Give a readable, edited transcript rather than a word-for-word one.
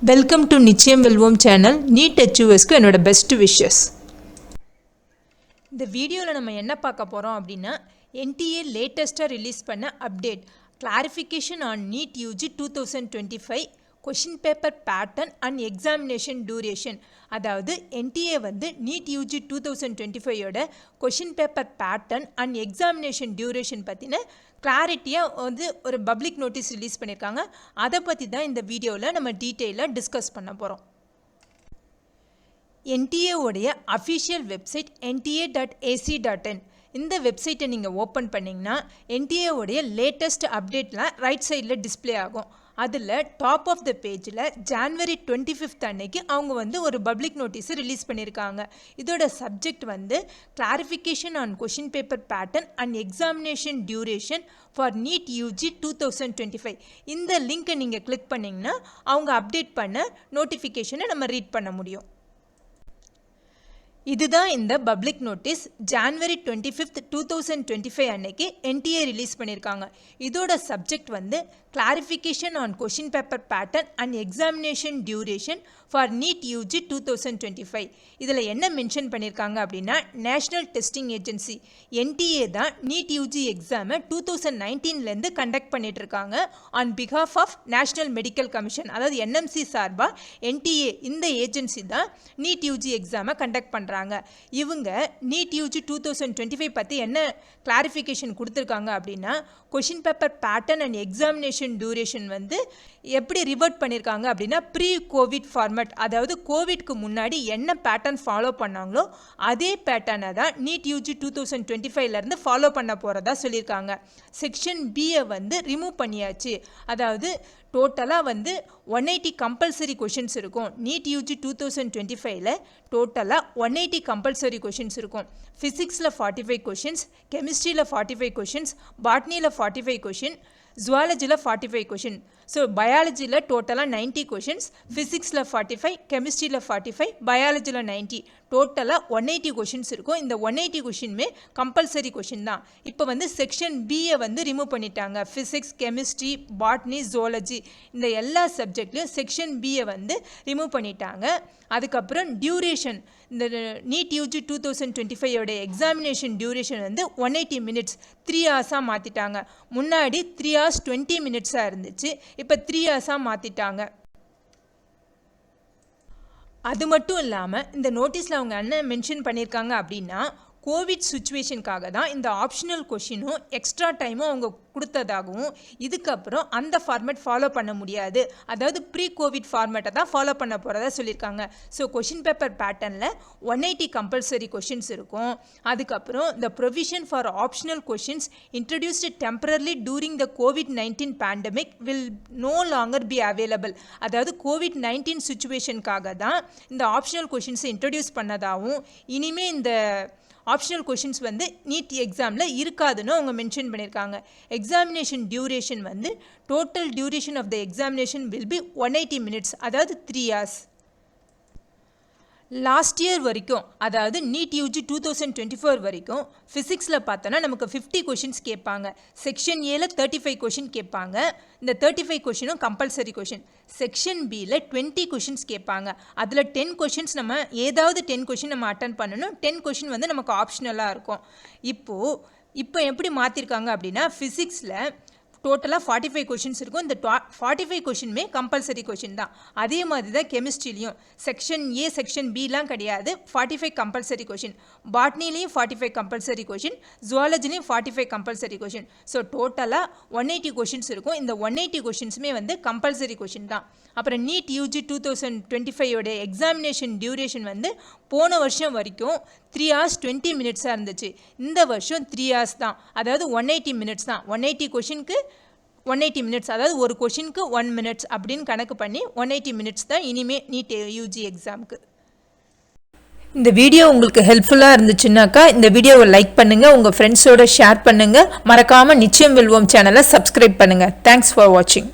Welcome to நிச்சயம் வெல்வோம் channel. NEET HUSக்கு என்னோட பெஸ்ட் விஷஸ். இந்த வீடியோவில் நம்ம என்ன பார்க்க போகிறோம் அப்படின்னா, NTA லேட்டஸ்ட்டாக ரிலீஸ் பண்ண update clarification on NEET UG 2025 question paper pattern and examination duration. அதாவது NTA வந்து நீட் UG 2025யோட question paper pattern and examination duration பற்றின கிளாரிட்டியாக வந்து ஒரு பப்ளிக் நோட்டீஸ் ரிலீஸ் பண்ணியிருக்காங்க. அதை பற்றி தான் இந்த வீடியோவில் நம்ம டீட்டெயிலாக டிஸ்கஸ் பண்ண போகிறோம். NTA உடைய அஃபிஷியல் வெப்சைட் nta.ac.in. இந்த வெப்சைட்டை நீங்கள் ஓப்பன் பண்ணிங்கன்னா NTA உடைய லேட்டஸ்ட் அப்டேட்லாம் ரைட் சைடில் டிஸ்பிளே ஆகும். அதில் டாப் ஆஃப் த பேஜில் January 25th அன்னைக்கு அவங்க வந்து ஒரு பப்ளிக் நோட்டீஸை ரிலீஸ் பண்ணியிருக்காங்க. இதோட சப்ஜெக்ட் வந்து clarification on question paper pattern and examination duration for NEET UG 2025. இந்த லிங்க்கை நீங்கள் கிளிக் பண்ணிங்கன்னா அவங்க அப்டேட் பண்ண நோட்டிஃபிகேஷனை நம்ம ரீட் பண்ண முடியும். இதுதான் இந்த பப்ளிக் நோட்டீஸ். January 25th 2025 அன்னைக்கு NTA ரிலீஸ் பண்ணியிருக்காங்க. இதோட சப்ஜெக்ட் வந்து clarification on question paper pattern and examination duration for NEET UG 2025. இதில் என்ன மென்ஷன் பண்ணியிருக்காங்க அப்படின்னா, நேஷ்னல் டெஸ்டிங் ஏஜென்சி NTA தான் நீட் UG எக்ஸாமை 2019லேருந்து கண்டக்ட் பண்ணிட்டு இருக்காங்க on behalf of national medical commission. அதாவது NMC சார்பாக NTA இந்த ஏஜென்சி தான் நீட் UG எக்ஸாமை கண்டக்ட் பண்ணுறாங்க. இவங்க நீட் UG 2025 பற்றி என்ன கிளாரிஃபிகேஷன் கொடுத்துருக்காங்க அப்படின்னா, question paper pattern and examination duration வந்து எப்படி ரிவர்ட் பண்ணியிருக்காங்க அப்படின்னா, ப்ரீ கோவிட் ஃபார்மேட், அதாவது கோவிட்க்கு முன்னாடி என்ன பேட்டர்ன் ஃபாலோ பண்ணாங்களோ அதே பேட்டர்னை தான் நீட் UG 2025லேருந்து ஃபாலோ பண்ண போகிறதா சொல்லியிருக்காங்க. செக்ஷன் பியை வந்து ரிமூவ் பண்ணியாச்சு. அதாவது டோட்டலாக வந்து 180 கம்பல்சரி கொஷின்ஸ் இருக்கும். நீட் UG 2025ல் டோட்டலாக 180 கம்பல்சரி கொஷின்ஸ் இருக்கும். ஃபிசிக்ஸில் 45 கொஷின்ஸ், கெமிஸ்ட்ரியில் 45 கொஷின்ஸ், பாட்னியில் 45 கொஷின், ஜுவாலஜியில் 45 கொஷின். ஸோ பயாலஜியில் டோட்டலாக 90 கொஷின்ஸ், ஃபிசிக்ஸில் 45, கெமிஸ்ட்ரியில் 45, பயாலஜியில் 90, டோட்டலாக 180 கொஷின்ஸ் இருக்கும். இந்த 180 கொஷினுமே கம்பல்சரி கொஷின் தான். இப்போ வந்து செக்ஷன் பியை வந்து ரிமூவ் பண்ணிட்டாங்க. ஃபிசிக்ஸ், கெமிஸ்ட்ரி, பாட்னி, ஜுவாலஜி இந்த எல்லா சப்ஜெக்ட்லையும் செக்ஷன் பியை வந்து ரிமூவ் பண்ணிட்டாங்க. அதுக்கப்புறம் டியூரேஷன், இந்த நீட் UG 2025யோட எக்ஸாமினேஷன் டியூரேஷன் வந்து 180 மினிட்ஸ் 3 ஹவர்ஸாக மாற்றிட்டாங்க. முன்னாடி 3 hours 20 மினிட்ஸாக இருந்துச்சு, இப்போ 3 ஹவர்ஸாக மாற்றிட்டாங்க. அது மட்டும் இல்லாமல் இந்த நோட்டீஸில் அவங்க என்ன மென்ஷன் பண்ணியிருக்காங்க அப்படின்னா, கோவிட் சுச்சுவேஷனுக்காக தான் இந்த ஆப்ஷனல் கொஷினும் எக்ஸ்ட்ரா டைமும் அவங்க கொடுத்ததாகவும், இதுக்கப்புறம் அந்த ஃபார்மேட் ஃபாலோ பண்ண முடியாது, அதாவது ப்ரீ கோவிட் ஃபார்மேட்டை தான் ஃபாலோ பண்ண போகிறதா சொல்லியிருக்காங்க. ஸோ கொஷின் பேப்பர் பேட்டர்னில் 180 கம்பல்சரி கொஷின்ஸ் இருக்கும். அதுக்கப்புறம் இந்த provision for optional questions introduced temporarily during the COVID-19 pandemic will know longer be available. அதாவது COVID-19 சுச்சுவேஷனுக்காக தான் இந்த ஆப்ஷனல் கொஷின்ஸை இன்ட்ரடியூஸ் பண்ணதாகவும், இனிமேல் இந்த ஆப்ஷனல் கொஷின்ஸ் வந்து நீட் எக்ஸாமில் இருக்காதுன்னு அவங்க மென்ஷன் பண்ணியிருக்காங்க. எக்ஸாமினேஷன் டியூரேஷன் வந்து total duration of the examination will be 180 minutes, அதாவது 3 hours. லாஸ்ட் இயர் வரைக்கும், அதாவது நீட் UG 2024 வரைக்கும் ஃபிசிக்ஸில் பார்த்தோன்னா நமக்கு 50 கொஷின்ஸ் கேட்பாங்க. செக்ஷன் ஏல 35 கொஷின் கேட்பாங்க. இந்த 35 கொஷினும் கம்பல்சரி கொஷின். செக்ஷன் பியில் 20 கொஷின்ஸ் கேட்பாங்க. அதில் 10 கொஷின்ஸ் நம்ம ஏதாவது 10 கொஷின் நம்ம அட்டன் பண்ணணும். 10 கொஷின் வந்து நமக்கு ஆப்ஷனலாக இருக்கும். இப்போ எப்படி மாற்றிருக்காங்க அப்படின்னா, ஃபிசிக்ஸில் டோட்டலாக 45 கொஷின்ஸ் இருக்கும். இந்த 45 கொஷினுமே கம்பல்சரி கொஷின் தான். அதே மாதிரி தான் கெமிஸ்ட்ரிலையும் செக்ஷன் ஏ செக்ஷன் பிலாம் கிடையாது, 45 கம்பல்சரி கொஷின். பாட்னிலையும் 45 கம்பல்சரி கொஷின், ஜுவாலஜிலையும் 45 கம்பல்சரி கொஷின். ஸோ டோட்டலாக 180 கொஷின்ஸ் இருக்கும். இந்த 180 கொஷின்ஸுமே வந்து கம்பல்சரி கொஷின் தான். அப்புறம் நீட் UG 2025யோட எக்ஸாமினேஷன் டியூரேஷன் வந்து போன வருஷம் வரைக்கும் 3 hours 20 மினிட்ஸாக இருந்துச்சு. இந்த வருஷம் 3 hours தான், அதாவது 180 மினிட்ஸ் தான். 180 கொஷினுக்கு 180 மினிட்ஸ், அதாவது ஒரு கொஷினுக்கு 1 minute அப்படின்னு கணக்கு பண்ணி 180 மினிட்ஸ் தான் இனிமேல் நீட் UG எக்ஸாமுக்கு. இந்த வீடியோ உங்களுக்கு ஹெல்ப்ஃபுல்லாக இருந்துச்சுன்னாக்கா இந்த வீடியோவை லைக் பண்ணுங்கள், உங்கள் ஃப்ரெண்ட்ஸோட ஷேர் பண்ணுங்கள், மறக்காமல் நிச்சயம் வெல்வோம் சேனலை சப்ஸ்கிரைப் பண்ணுங்கள். தேங்க்ஸ் ஃபார் வாட்சிங்.